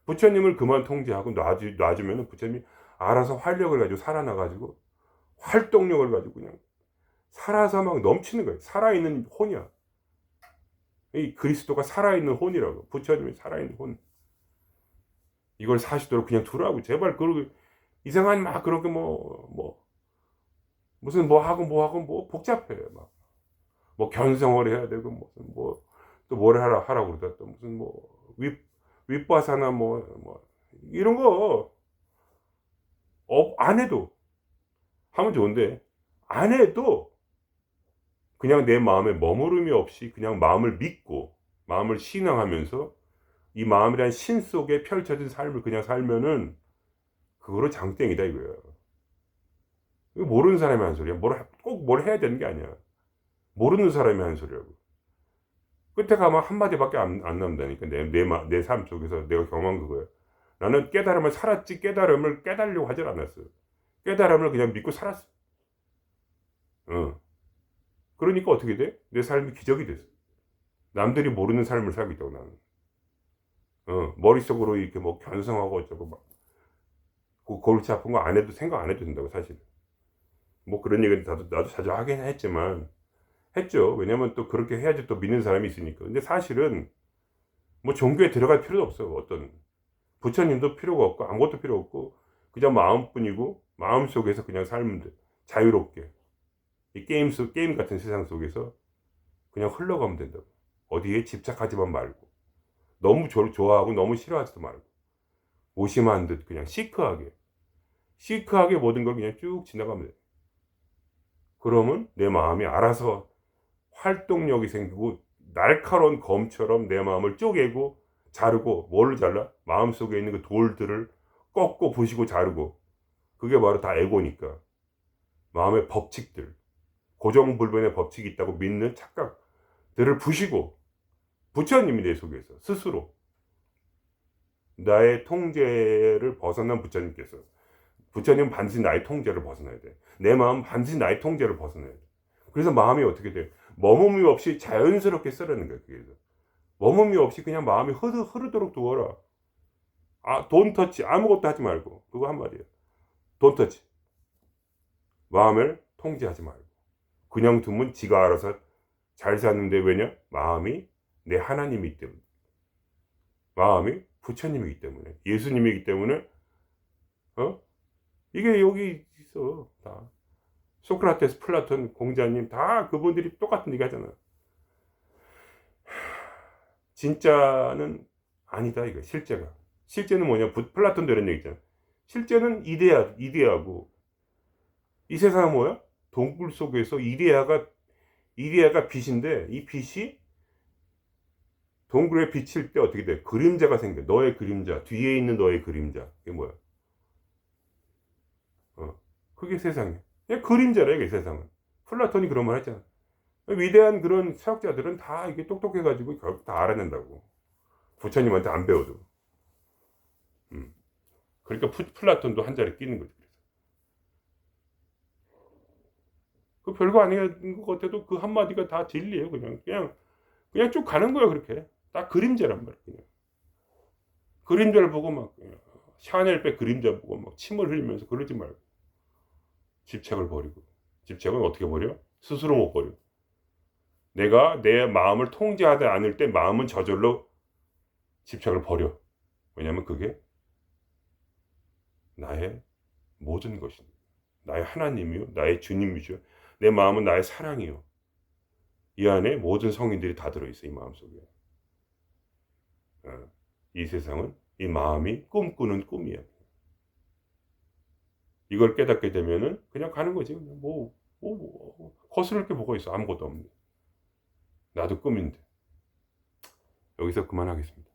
부처님을 그만 통제하고 놔주면 부처님이 알아서 활력을 가지고 살아나가지고 활동력을 가지고 그냥 살아서 막 넘치는 거예요. 살아있는 혼이야. 이 그리스도가 살아있는 혼이라고. 부처님이 살아있는 혼. 이걸 사시도록 그냥 두라고. 제발 그러고 이상한 막 그렇게 무슨 뭐 하고 복잡해. 뭐 견성을 해야 되고 무슨 또 뭘 하라고 그러다 또 무슨 윗바사나 이런 거 안 해도 하면 좋은데 안 해도 그냥 내 마음에 머무름이 없이 그냥 마음을 믿고 마음을 신앙하면서 이 마음이란 신 속에 펼쳐진 삶을 그냥 살면은 그거로 장땡이다 이거야. 이거 모르는 사람이 하는 소리야. 꼭 뭘 해야 되는 게 아니야. 모르는 사람이 하는 소리라고. 끝에 가면 한마디밖에 안 남는다니까. 내 삶 속에서 내가 경험한 그거야. 나는 깨달음을 살았지 깨달음을 깨달으려고 하질 않았어. 깨달음을 그냥 믿고 살았어. 그러니까 어떻게 돼? 내 삶이 기적이 됐어. 남들이 모르는 삶을 살고 있다고 나는. 머릿속으로 이렇게 견성하고 어쩌고 골치 아픈 거 안 해도 생각 안 해도 된다고 사실. 그런 얘기는 나도 자주 하긴 했죠. 왜냐면 또 그렇게 해야지 또 믿는 사람이 있으니까. 근데 사실은 종교에 들어갈 필요도 없어. 어떤 부처님도 필요가 없고 아무것도 필요 없고 그냥 마음뿐이고 마음 속에서 그냥 살면 돼. 자유롭게 이 게임 같은 세상 속에서 그냥 흘러가면 된다고. 어디에 집착하지만 말고 너무 좋아하고 너무 싫어하지도 말고 오심한 듯 그냥 시크하게 모든 걸 그냥 쭉 지나가면 돼. 그러면 내 마음이 알아서 활동력이 생기고 날카로운 검처럼 내 마음을 쪼개고 자르고 뭐를 잘라? 마음속에 있는 그 돌들을 꺾고 부시고 자르고 그게 바로 다 에고니까 마음의 법칙들 고정불변의 법칙이 있다고 믿는 착각들을 부시고 부처님이 내 속에서 스스로 나의 통제를 벗어난 부처님은 반드시 나의 통제를 벗어나야 돼. 내 마음 반드시 나의 통제를 벗어나야 돼. 그래서 마음이 어떻게 돼? 머뭇이 없이 자연스럽게 쓰라는 거야. 그래서 머뭇이 없이 그냥 마음이 흐르도록 두어라. 돈 터치 아무것도 하지 말고 그거 한마디야. 돈 터치 마음을 통제하지 말고 그냥 두면 지가 알아서 잘 사는데 왜냐? 마음이 내 하나님이기 때문에. 마음이 부처님이기 때문에. 예수님이기 때문에. 이게 여기 있어. 다. 소크라테스, 플라톤, 공자님 다 그분들이 똑같은 얘기 하잖아요. 진짜는 아니다 이거. 실제는 뭐냐? 플라톤도 이런 얘기 있잖아. 실제는 이데아고 이 세상은 뭐야? 동굴 속에서 이데아가 빛인데, 이 빛이 동굴에 비칠 때 어떻게 돼? 그림자가 생겨. 너의 그림자, 뒤에 있는 너의 그림자. 이게 뭐야? 그게 세상이야. 그냥 그림자라 이게 세상은. 플라톤이 그런 말 했잖아. 위대한 그런 사역자들은 다 이게 똑똑해가지고 결국 다 알아낸다고. 부처님한테 안 배워도. 그러니까 플라톤도 한 자리 끼는 거지. 그 별거 아닌 것 같아도 그 한마디가 다 진리예요. 그냥 쭉 가는 거야. 그렇게 딱 그림자란 말이야. 그냥 그림자를 보고 막 샤넬백 그림자 보고 막 침을 흘리면서 그러지 말고 집착을 버리고. 집착은 어떻게 버려? 스스로 못 버려. 내가 내 마음을 통제하지 않을 때 마음은 저절로 집착을 버려. 왜냐면 그게 나의 모든 것입니다. 나의 하나님이요, 나의 주님이죠. 내 마음은 나의 사랑이요. 이 안에 모든 성인들이 다 들어있어. 이 마음속에. 이 세상은 이 마음이 꿈꾸는 꿈이야. 이걸 깨닫게 되면은 그냥 가는 거지. 그냥 거스를 게 뭐가 있어. 아무것도 없는데. 나도 꿈인데. 여기서 그만하겠습니다.